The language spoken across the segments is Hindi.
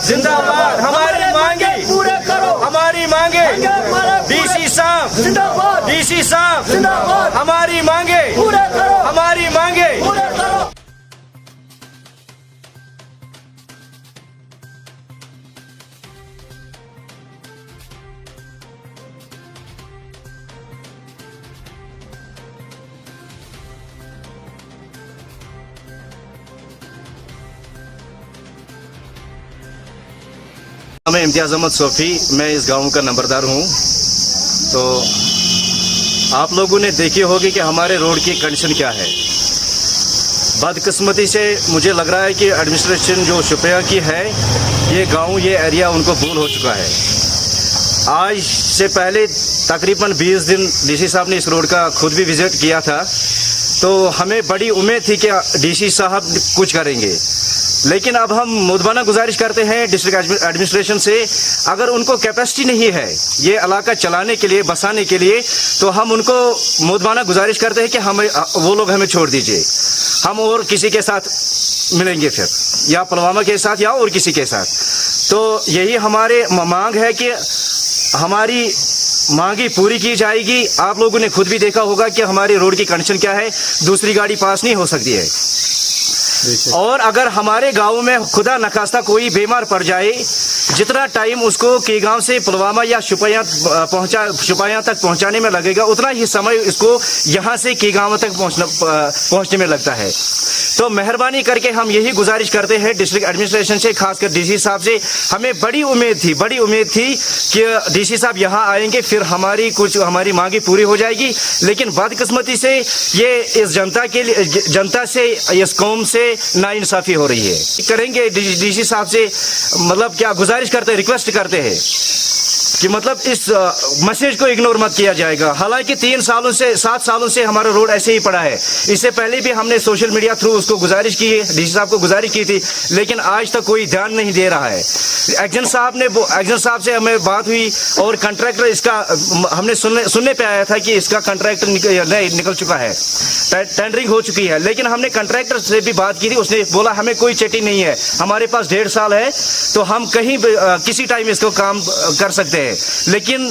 जिंदाबाद। हमारी मांगे पूरे करो, हमारी मांगे डीसी साहब जिंदाबाद, डीसी साहब जिंदाबाद, हमारी मांगे पूरे करो, हमारी मांगे। पूरे करो। मैं इम्तियाज़ अहमद सोफ़ी, मैं इस गांव का नंबरदार हूं। तो आप लोगों ने देखी होगी कि हमारे रोड की कंडीशन क्या है। बदकिस्मती से मुझे लग रहा है कि एडमिनिस्ट्रेशन जो शुपिया की है, ये गांव ये एरिया उनको भूल हो चुका है। आज से पहले तकरीबन 20 दिन डीसी साहब ने इस रोड का खुद भी विज़िट किया था, तो हमें बड़ी उम्मीद थी कि डीसी साहब कुछ करेंगे। लेकिन अब हम मुदबाना गुजारिश करते हैं डिस्ट्रिक्ट एडमिनिस्ट्रेशन से, अगर उनको कैपेसिटी नहीं है ये इलाका चलाने के लिए, बसाने के लिए, तो हम उनको मुदबाना गुजारिश करते हैं कि हमें वो लोग हमें छोड़ दीजिए। हम और किसी के साथ मिलेंगे फिर, या पुलवामा के साथ या और किसी के साथ। तो यही हमारे मांग है कि हमारी मांगी पूरी की जाएगी। आप लोगों ने खुद भी देखा होगा कि हमारी रोड की कंडीशन क्या है, दूसरी गाड़ी पास नहीं हो सकती है। और अगर हमारे गांव में खुदा नखास्ता कोई बीमार पड़ जाए, जितना टाइम उसको कीगांव से पुलवामा या शुपियां तक पहुंचाने में लगेगा, उतना ही समय इसको यहां से कीगांव तक पहुंचने में लगता है। तो मेहरबानी करके हम यही गुजारिश करते हैं डिस्ट्रिक्ट एडमिनिस्ट्रेशन से, खासकर डीसी साहब से। हमें बड़ी उम्मीद थी कि डीसी साहब यहां आएंगे, फिर हमारी मांगी पूरी हो जाएगी। लेकिन बदकिस्मती से ये इस जनता से, इस कौम से नाइंसाफी हो रही है। करेंगे डीसी साहब से, मतलब क्या गुजारिश करते हैं, रिक्वेस्ट करते हैं कि मतलब इस मैसेज को इग्नोर मत किया जाएगा। हालांकि 7 सालों से हमारा रोड ऐसे ही पड़ा है। इससे पहले भी हमने सोशल मीडिया थ्रू उसको गुजारिश की है, डीसी साहब को गुजारिश की थी, लेकिन आज तक कोई ध्यान नहीं दे रहा है। एक्जन साहब से हमें बात हुई और कंट्रैक्टर इसका हमने सुनने पे आया था कि इसका कंट्रैक्टर निकल चुका है, टेंडरिंग हो चुकी है। लेकिन हमने कंट्रैक्टर से भी बात की थी, उसने बोला हमें कोई चिट्ठी नहीं है, हमारे पास 1.5 साल है, तो हम कहीं किसी टाइम इसको काम कर सकते हैं। लेकिन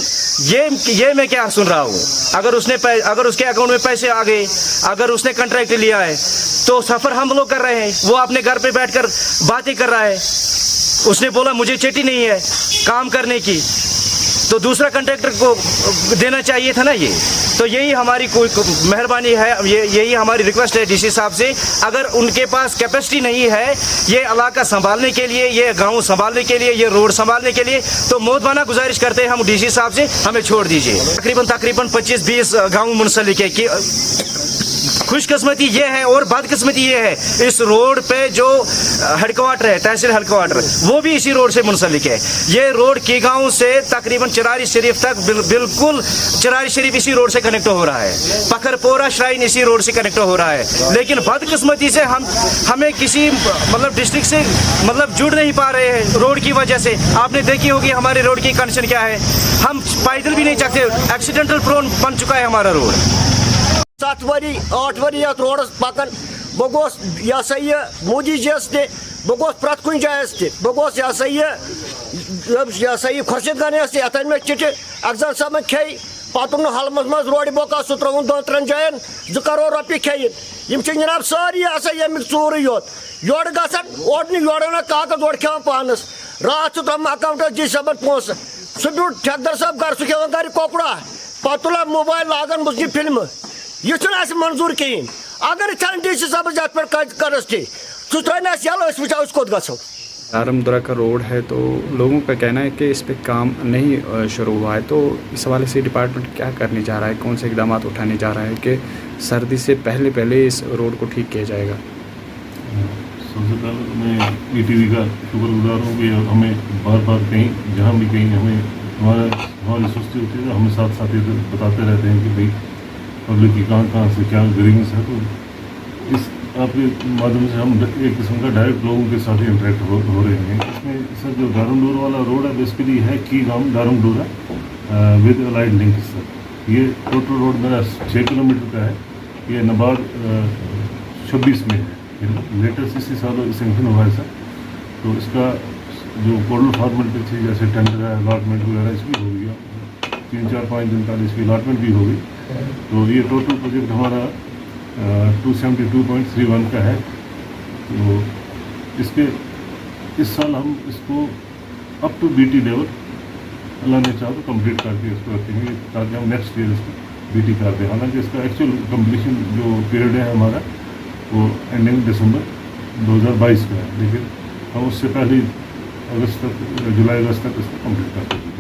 ये मैं क्या सुन रहा हूँ, अगर उसके अकाउंट में पैसे आ गए, अगर उसने कंट्रैक्ट लिया है, तो सफर हम लोग कर रहे हैं, वो अपने घर पे बैठकर बातें कर रहा है। उसने बोला मुझे चिट्ठी नहीं है काम करने की, तो दूसरा कंट्रैक्टर को देना चाहिए था ना ये। तो यही हमारी कोई मेहरबानी है, यही हमारी रिक्वेस्ट है डीसी साहब से। अगर उनके पास कैपेसिटी नहीं है ये इलाका संभालने के लिए, ये गांव संभालने के लिए, ये रोड संभालने के लिए, तो मुदबाना गुजारिश करते हैं हम डीसी साहब से, हमें छोड़ दीजिए। तकरीबन 25-20 गाँव मुंसलिक है कि खुशकिस्मती ये है और बदकिस्मती ये है, इस रोड पे जो हेडक्वार्टर है, तहसील हेडक्वार्टर, वो भी इसी रोड से मुंसलिक है। ये रोड कीगांव से तकरीबन चिरारी शरीफ तक बिल्कुल चिरारी शरीफ इसी रोड से कनेक्ट हो रहा है, पखरपोरा श्राइन इसी रोड से कनेक्ट हो रहा है। लेकिन बदकिस्मती से हमें किसी मतलब डिस्ट्रिक्ट से मतलब जुड़ नहीं पा रहे हैं रोड की वजह से। आपने देखी होगी हमारे रोड की कंडीशन क्या है, हम पैदल भी नहीं सकते, एक्सीडेंटल प्रोन बन चुका है हमारा रोड। 7 वरी 8 वरी अत रोडस पकन बह गोस यह सा यह मोदी जीस टे बह गोस प्रत कुन जायस टे बह गोस यह सा यह खुर्शीद गनेस टे अतन में चिट्ठी अफजल साहब खे पतुन हलमस मज रोड बोका सह त्रोन 2-3 जायन 2 करोड़ रुपये खेन यम जनाब सारी यम चूर योत योड़ गसन ओड योड़ ना कागज ओड खेवान पानस रात तम अकाउंट डी साहब पोस सह ब्यूट ठेकेदार साहब घर सह खेवान घर कोकड़ा पा तुला मोबाइल लागन मुझे फिल्म यह मंजूर कहें। अगर डीसी साहब करस थे सह त्र वो कोत गो। दारमदुरा का रोड है तो लोगों का कहना है कि इस पे काम नहीं शुरू हुआ है, तो इस हवाले से डिपार्टमेंट क्या करने जा रहा है, कौन से इकदाम उठाने जा रहा है कि सर्दी से पहले इस रोड को ठीक किया जाएगा? सबसे पहले मैं ETV का शुक्रगुजार हूँ कि हमें बार कहीं जहाँ भी कहीं हमें हमारी सुस्ती होती है, हमें साथ साथ ये बताते रहते हैं कि भाई पब्लिक की कहाँ से क्या ग्रीवेंस है। तो इस आपके माध्यम से हम एक किस्म का डायरेक्ट लोगों के साथ ही इंटरेक्ट हो रहे हैं। इसमें सर जो दारमडोर वाला रोड है बेसिकली है की गाँव दारमडोरा विद अलाइड लिंक। सर ये टोटल रोड मेरा 6 किलोमीटर का है, ये नबार्ड 26 में है, लेटेस्ट इसी साल सेंक्शन हुआ है सर। तो इसका जो कोडल फॉर्मेलिटी थी जैसे टेंडर है, अलॉटमेंट वगैरह इसकी हो गई, 3-4-5 दिन पहले इसकी अलॉटमेंट भी हो गई। तो ये टोटल प्रोजेक्ट हमारा 272.31 का है। तो इसके इस साल हम इसको अप टू BT लेवल अल्लाह ने चाहा तो कंप्लीट करके इसको रखेंगे, ताकि हम नेक्स्ट ईयर इसको BT कर दें। हालांकि इसका एक्चुअल कंप्लीशन जो पीरियड है हमारा वो एंडिंग दिसंबर 2022 का है, लेकिन हम उससे पहले जुलाई अगस्त तक इसको कंप्लीट कर देंगे।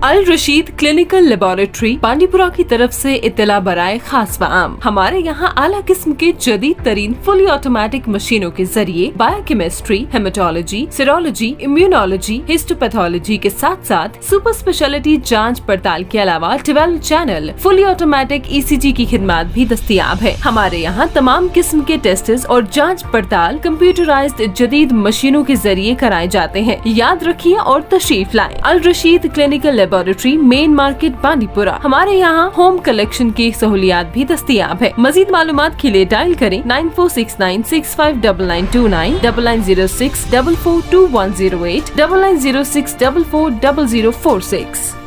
अल रशीद क्लिनिकल लेबोरेटरी बांडीपुरा की तरफ से इत्तला बराए खास व आम। हमारे यहाँ आला किस्म के जदीद तरीन फुली ऑटोमेटिक मशीनों के जरिए biochemistry, haematology, serology, immunology, histopathology के साथ साथ सुपर स्पेशलिटी जांच पड़ताल के अलावा 12 चैनल फुली ऑटोमेटिक ECG की खिदमत भी दस्तयाब है। हमारे यहाँ तमाम किस्म के टेस्ट और जांच पड़ताल कंप्यूटराइज्ड जदीद मशीनों के जरिए कराए जाते हैं। याद रखिए और तशरीफ लाएं। Al Rashid clinical laboratory, main market Bandipura. हमारे यहाँ होम कलेक्शन की सहूलियात भी दस्तयाब है। मजीद मालूमात के लिए डायल करें 9469659929, 9906442108, 9906440046।